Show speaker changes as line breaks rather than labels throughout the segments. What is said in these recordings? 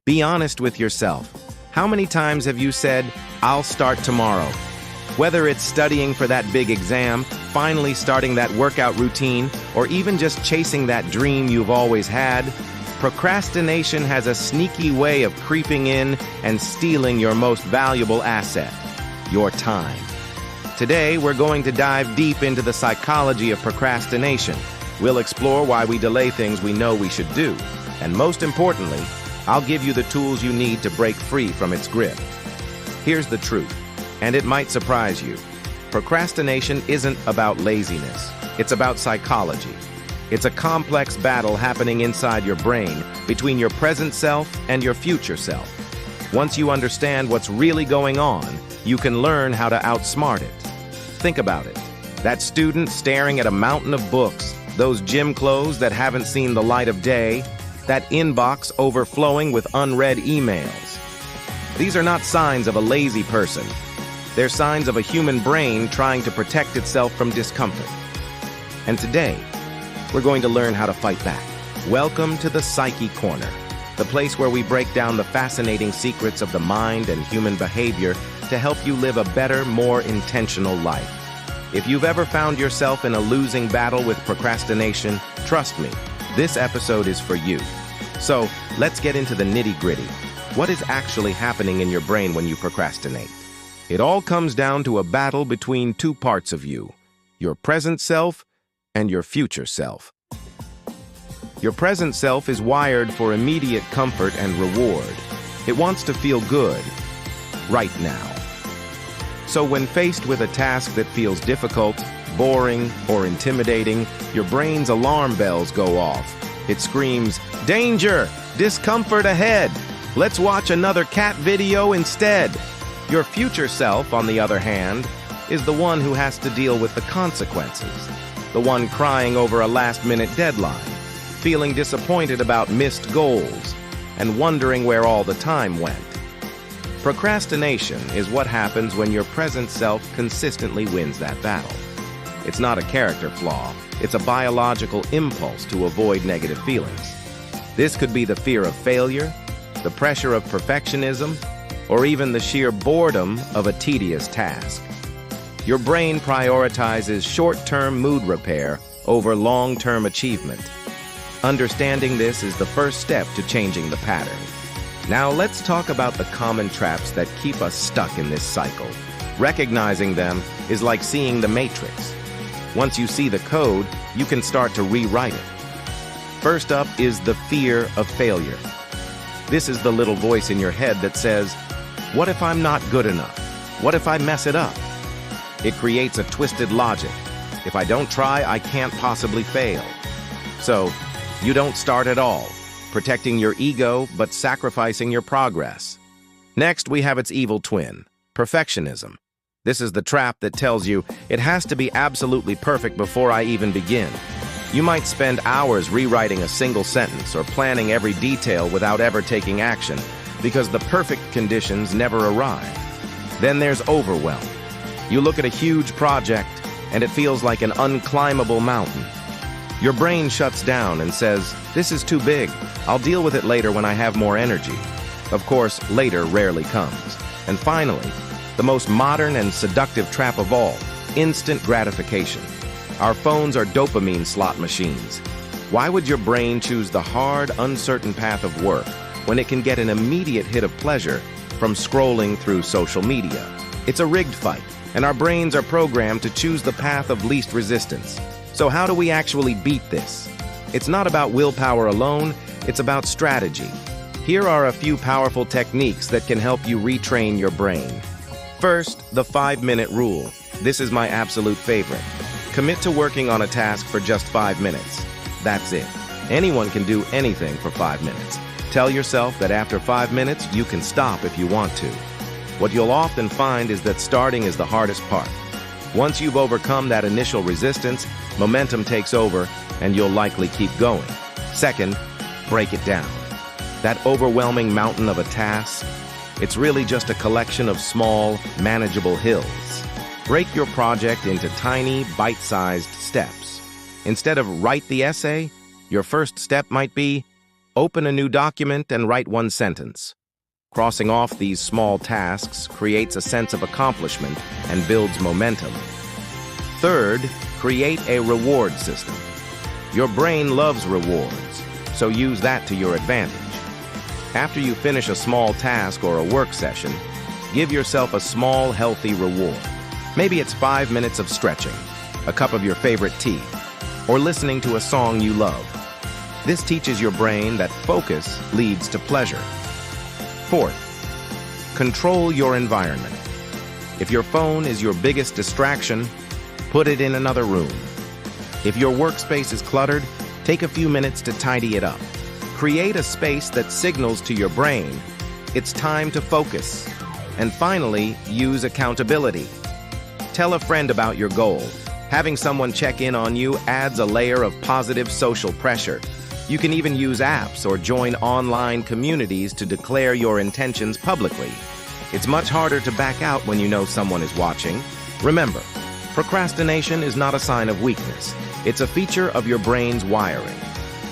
Be honest with yourself. How many times have you said, "I'll start tomorrow"? Whether it's studying for that big exam, finally starting that workout routine, or even just chasing that dream you've always had, procrastination has a sneaky way of creeping in and stealing your most valuable asset, your time. Today, we're going to dive deep into the psychology of procrastination. We'll explore why we delay things we know we should do. And most importantly, I'll give you the tools you need to break free from its grip. Here's the truth, and it might surprise you. Procrastination isn't about laziness. It's about psychology. It's a complex battle happening inside your brain between your present self and your future self. Once you understand what's really going on, you can learn how to outsmart it. Think about it. That student staring at a mountain of books, those gym clothes that haven't seen the light of day, that inbox overflowing with unread emails. These are not signs of a lazy person. They're signs of a human brain trying to protect itself from discomfort. And today, we're going to learn how to fight back. Welcome to the Psyche Corner, the place where we break down the fascinating secrets of the mind and human behavior to help you live a better, more intentional life. If you've ever found yourself in a losing battle with procrastination, trust me, this episode is for you. So, let's get into the nitty-gritty. What is actually happening in your brain when you procrastinate? It all comes down to a battle between two parts of you, your present self and your future self. Your present self is wired for immediate comfort and reward. It wants to feel good right now. So when faced with a task that feels difficult, boring, or intimidating, your brain's alarm bells go off. It screams, "Danger! Discomfort ahead! Let's watch another cat video instead!" Your future self, on the other hand, is the one who has to deal with the consequences. The one crying over a last-minute deadline, feeling disappointed about missed goals, and wondering where all the time went. Procrastination is what happens when your present self consistently wins that battle. It's not a character flaw, it's a biological impulse to avoid negative feelings. This could be the fear of failure, the pressure of perfectionism, or even the sheer boredom of a tedious task. Your brain prioritizes short-term mood repair over long-term achievement. Understanding this is the first step to changing the pattern. Now let's talk about the common traps that keep us stuck in this cycle. Recognizing them is like seeing the matrix. Once you see the code, you can start to rewrite it. First up is the fear of failure. This is the little voice in your head that says, "What if I'm not good enough? What if I mess it up?" It creates a twisted logic. If I don't try, I can't possibly fail. So, you don't start at all, protecting your ego but sacrificing your progress. Next, we have its evil twin, perfectionism. This is the trap that tells you it has to be absolutely perfect before I even begin. You might spend hours rewriting a single sentence or planning every detail without ever taking action because the perfect conditions never arrive. Then there's overwhelm. You look at a huge project and it feels like an unclimbable mountain. Your brain shuts down and says, "This is too big. I'll deal with it later when I have more energy." Of course, later rarely comes. And finally, the most modern and seductive trap of all, instant gratification. Our phones are dopamine slot machines. Why would your brain choose the hard, uncertain path of work when it can get an immediate hit of pleasure from scrolling through social media? It's a rigged fight, and our brains are programmed to choose the path of least resistance. So how do we actually beat this? It's not about willpower alone, it's about strategy. Here are a few powerful techniques that can help you retrain your brain. First, the 5-minute rule. This is my absolute favorite. Commit to working on a task for just 5 minutes. That's it. Anyone can do anything for 5 minutes. Tell yourself that after 5 minutes, you can stop if you want to. What you'll often find is that starting is the hardest part. Once you've overcome that initial resistance, momentum takes over, and you'll likely keep going. Second, break it down. That overwhelming mountain of a task, it's really just a collection of small, manageable hills. Break your project into tiny, bite-sized steps. Instead of write the essay, your first step might be Open a new document and write one sentence. Crossing off these small tasks creates a sense of accomplishment and builds momentum. Third, create a reward system. Your brain loves rewards, so use that to your advantage. After you finish a small task or a work session, give yourself a small, healthy reward. Maybe it's 5 minutes of stretching, a cup of your favorite tea, or listening to a song you love. This teaches your brain that focus leads to pleasure. Fourth, control your environment. If your phone is your biggest distraction, put it in another room. If your workspace is cluttered, take a few minutes to tidy it up. Create a space that signals to your brain it's time to focus. And finally, use accountability. Tell a friend about your goal. Having someone check in on you adds a layer of positive social pressure. You can even use apps or join online communities to declare your intentions publicly. It's much harder to back out when you know someone is watching. Remember, procrastination is not a sign of weakness. It's a feature of your brain's wiring.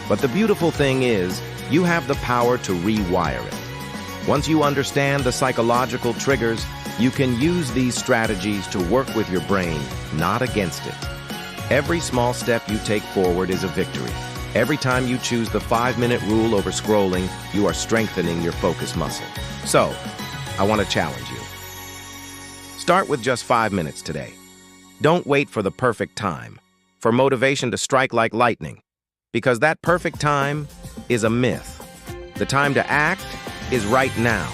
But the beautiful thing is, you have the power to rewire it. Once you understand the psychological triggers, you can use these strategies to work with your brain, not against it. Every small step you take forward is a victory. Every time you choose the 5-minute rule over scrolling, you are strengthening your focus muscle. So, I want to challenge you. Start with just 5 minutes today. Don't wait for the perfect time, for motivation to strike like lightning, because that perfect time is a myth. The time to act is right now.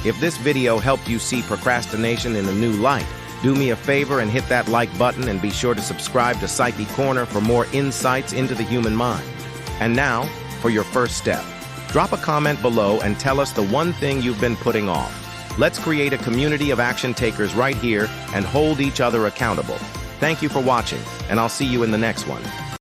If this video helped you see procrastination in a new light, do me a favor and hit that like button, and be sure to subscribe to Psyche Corner for more insights into the human mind. And now, for your first step. Drop a comment below and tell us the one thing you've been putting off. Let's create a community of action takers right here and hold each other accountable. Thank you for watching, and I'll see you in the next one.